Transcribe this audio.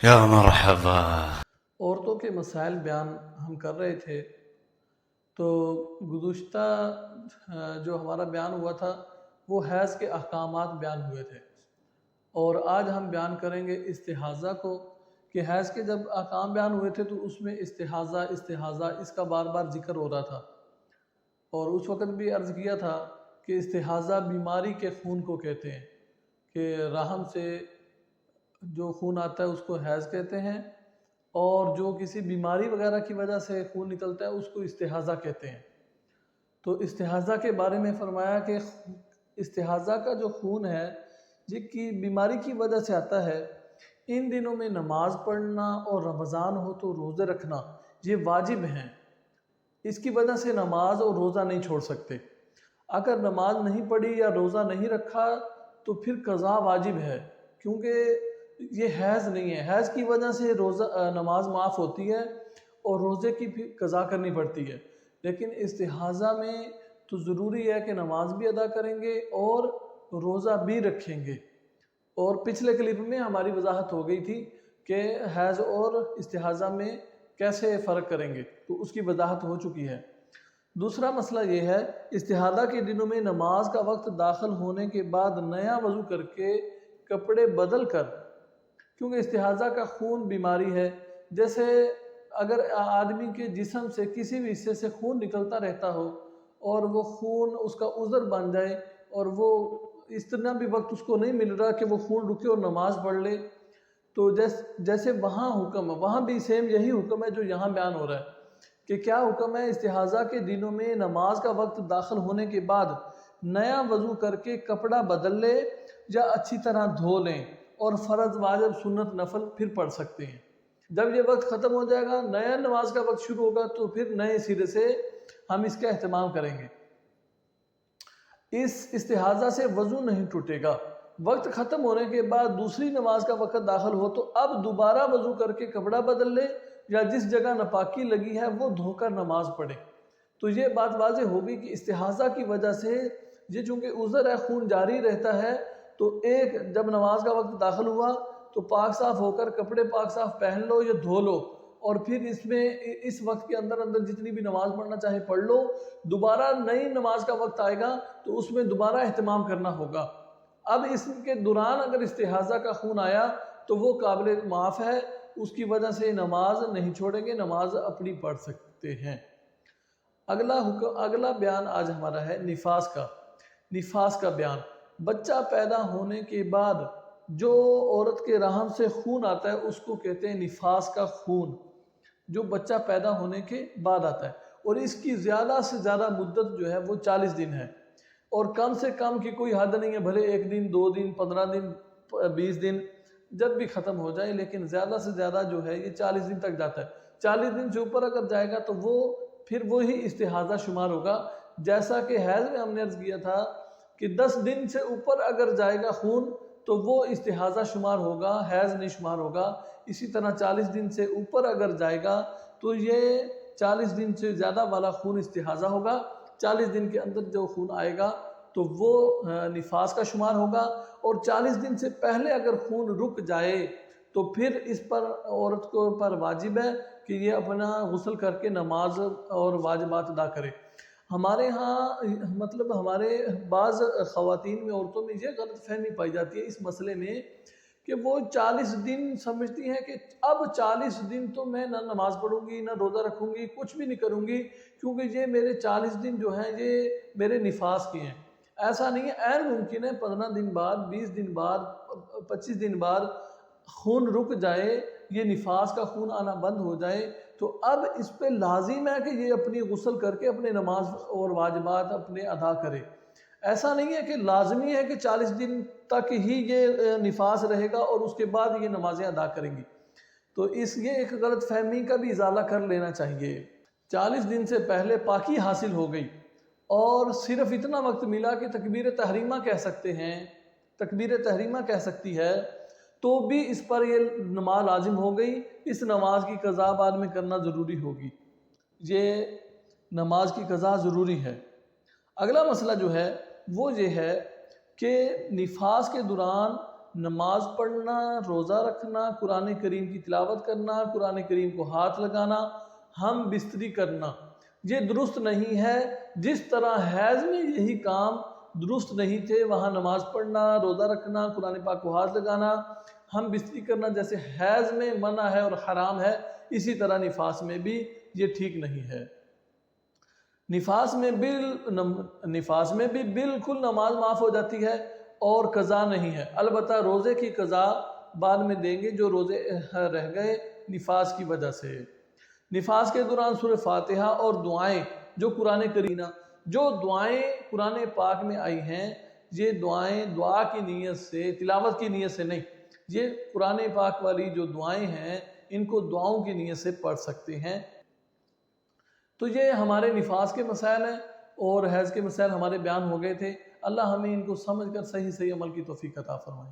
یا مرحبا۔ عورتوں کے مسائل بیان ہم کر رہے تھے، تو گزشتہ جو ہمارا بیان ہوا تھا وہ حیض کے احکامات بیان ہوئے تھے، اور آج ہم بیان کریں گے استحاضہ کو، کہ حیض کے جب احکام بیان ہوئے تھے تو اس میں استحاضہ اس کا بار بار ذکر ہو رہا تھا، اور اس وقت بھی عرض کیا تھا کہ استحاضہ بیماری کے خون کو کہتے ہیں، کہ رحم سے جو خون آتا ہے اس کو حیض کہتے ہیں، اور جو کسی بیماری وغیرہ کی وجہ سے خون نکلتا ہے اس کو استحاضہ کہتے ہیں۔ تو استحاضہ کے بارے میں فرمایا کہ استحاضہ کا جو خون ہے جس کی بیماری کی وجہ سے آتا ہے، ان دنوں میں نماز پڑھنا اور رمضان ہو تو روزے رکھنا یہ واجب ہیں، اس کی وجہ سے نماز اور روزہ نہیں چھوڑ سکتے۔ اگر نماز نہیں پڑھی یا روزہ نہیں رکھا تو پھر قضا واجب ہے، کیونکہ یہ حیض نہیں ہے، حیض کی وجہ سے نماز معاف ہوتی ہے اور روزے کی پھر قضا کرنی پڑتی ہے، لیکن استحاضہ میں تو ضروری ہے کہ نماز بھی ادا کریں گے اور روزہ بھی رکھیں گے۔ اور پچھلے کلپ میں ہماری وضاحت ہو گئی تھی کہ حیض اور استحاضہ میں کیسے فرق کریں گے، تو اس کی وضاحت ہو چکی ہے۔ دوسرا مسئلہ یہ ہے، استحاضہ کے دنوں میں نماز کا وقت داخل ہونے کے بعد نیا وضو کر کے کپڑے بدل کر، کیونکہ استحاضہ کا خون بیماری ہے، جیسے اگر آدمی کے جسم سے کسی بھی حصے سے خون نکلتا رہتا ہو اور وہ خون اس کا عذر بن جائے اور وہ اس طرح بھی وقت اس کو نہیں مل رہا کہ وہ خون رکے اور نماز پڑھ لے، تو جیسے وہاں حکم ہے، وہاں بھی سیم یہی حکم ہے جو یہاں بیان ہو رہا ہے، کہ کیا حکم ہے؟ استحاضہ کے دنوں میں نماز کا وقت داخل ہونے کے بعد نیا وضو کر کے کپڑا بدل لے یا اچھی طرح دھو لیں، اور فرض واجب سنت نفل پھر پڑھ سکتے ہیں۔ جب یہ وقت ختم ہو جائے گا، نیا نماز کا وقت شروع ہوگا، تو پھر نئے سرے سے ہم اس کا اہتمام کریں گے۔ اس استحاضہ سے وضو نہیں ٹوٹے گا۔ وقت ختم ہونے کے بعد دوسری نماز کا وقت داخل ہو تو اب دوبارہ وضو کر کے کپڑا بدل لے یا جس جگہ ناپاکی لگی ہے وہ دھو کر نماز پڑھے۔ تو یہ بات واضح ہوگی کہ استحاضہ کی وجہ سے یہ چونکہ عذر ہے، خون جاری رہتا ہے، تو ایک جب نماز کا وقت داخل ہوا تو پاک صاف ہو کر کپڑے پاک صاف پہن لو یا دھو لو، اور پھر اس وقت کے اندر جتنی بھی نماز پڑھنا چاہے پڑھ لو۔ دوبارہ نئی نماز کا وقت آئے گا تو اس میں دوبارہ اہتمام کرنا ہوگا۔ اب اس کے دوران اگر استحاضہ کا خون آیا تو وہ قابل معاف ہے، اس کی وجہ سے نماز نہیں چھوڑیں گے، نماز اپنی پڑھ سکتے ہیں۔ اگلا بیان آج ہمارا ہے نفاس کا بیان۔ بچہ پیدا ہونے کے بعد جو عورت کے رحم سے خون آتا ہے اس کو کہتے ہیں نفاس کا خون، جو بچہ پیدا ہونے کے بعد آتا ہے، اور اس کی زیادہ سے زیادہ مدت جو ہے وہ 40 دن ہے، اور کم سے کم کی کوئی حد نہیں ہے، بھلے 1 دن 2 دن 15 دن 20 دن جب بھی ختم ہو جائے، لیکن زیادہ سے زیادہ جو ہے یہ 40 دن تک جاتا ہے۔ 40 دن سے اوپر اگر جائے گا تو وہ پھر وہی استحاضہ شمار ہوگا، جیسا کہ حیض میں ہم نے عرض کیا تھا کہ 10 دن سے اوپر اگر جائے گا خون تو وہ استحاضہ شمار ہوگا، حیض نہیں شمار ہوگا۔ اسی طرح 40 دن سے اوپر اگر جائے گا تو یہ 40 دن سے زیادہ والا خون استحاضہ ہوگا، 40 دن کے اندر جو خون آئے گا تو وہ نفاس کا شمار ہوگا، اور 40 دن سے پہلے اگر خون رک جائے تو پھر اس پر عورت کو پر واجب ہے کہ یہ اپنا غسل کر کے نماز اور واجبات ادا کرے۔ ہمارے ہاں مطلب ہمارے بعض خواتین میں، عورتوں میں یہ غلط فہمی پائی جاتی ہے اس مسئلے میں کہ وہ 40 دن سمجھتی ہیں کہ اب 40 دن تو میں نہ نماز پڑھوں گی، نہ روزہ رکھوں گی، کچھ بھی نہیں کروں گی، کیونکہ یہ میرے 40 دن جو ہیں یہ میرے نفاس کے ہیں۔ ایسا نہیں ہے، عین ممکن ہے 15 دن بعد، 20 دن بعد، 25 دن بعد خون رک جائے، یہ نفاس کا خون آنا بند ہو جائے، تو اب اس پہ لازم ہے کہ یہ اپنی غسل کر کے اپنے نماز اور واجبات اپنے ادا کرے۔ ایسا نہیں ہے کہ لازمی ہے کہ 40 دن تک ہی یہ نفاس رہے گا اور اس کے بعد یہ نمازیں ادا کریں گی، تو یہ ایک غلط فہمی کا بھی ازالہ کر لینا چاہیے۔ 40 دن سے پہلے پاکی حاصل ہو گئی اور صرف اتنا وقت ملا کہ تکبیر تحریمہ کہہ سکتے ہیں، تکبیر تحریمہ کہہ سکتی ہے، تو بھی اس پر یہ نماز لازم ہو گئی، اس نماز کی قضا بعد میں کرنا ضروری ہوگی، یہ نماز کی قضا ضروری ہے۔ اگلا مسئلہ جو ہے وہ یہ ہے کہ نفاس کے دوران نماز پڑھنا، روزہ رکھنا، قرآن کریم کی تلاوت کرنا، قرآن کریم کو ہاتھ لگانا، ہم بستری کرنا، یہ درست نہیں ہے۔ جس طرح حیض میں یہی کام درست نہیں تھے، وہاں نماز پڑھنا، روزہ رکھنا، قرآن پاک کو ہاتھ لگانا، ہم بستری کرنا جیسے حیض میں منع ہے اور حرام ہے، اسی طرح نفاس میں بھی یہ ٹھیک نہیں ہے۔ نفاس میں بھی بالکل نماز معاف ہو جاتی ہے اور قضا نہیں ہے، البتہ روزے کی قضا بعد میں دیں گے جو روزے رہ گئے نفاس کی وجہ سے۔ نفاس کے دوران سورہ فاتحہ اور دعائیں جو دعائیں قرآن پاک میں آئی ہیں، یہ دعائیں دعا کی نیت سے، تلاوت کی نیت سے نہیں، یہ قرآن پاک والی جو دعائیں ہیں ان کو دعاؤں کی نیت سے پڑھ سکتے ہیں۔ تو یہ ہمارے نفاس کے مسائل ہیں اور حیض کے مسائل ہمارے بیان ہو گئے تھے۔ اللہ ہمیں ان کو سمجھ کر صحیح عمل کی توفیق عطا فرمائے۔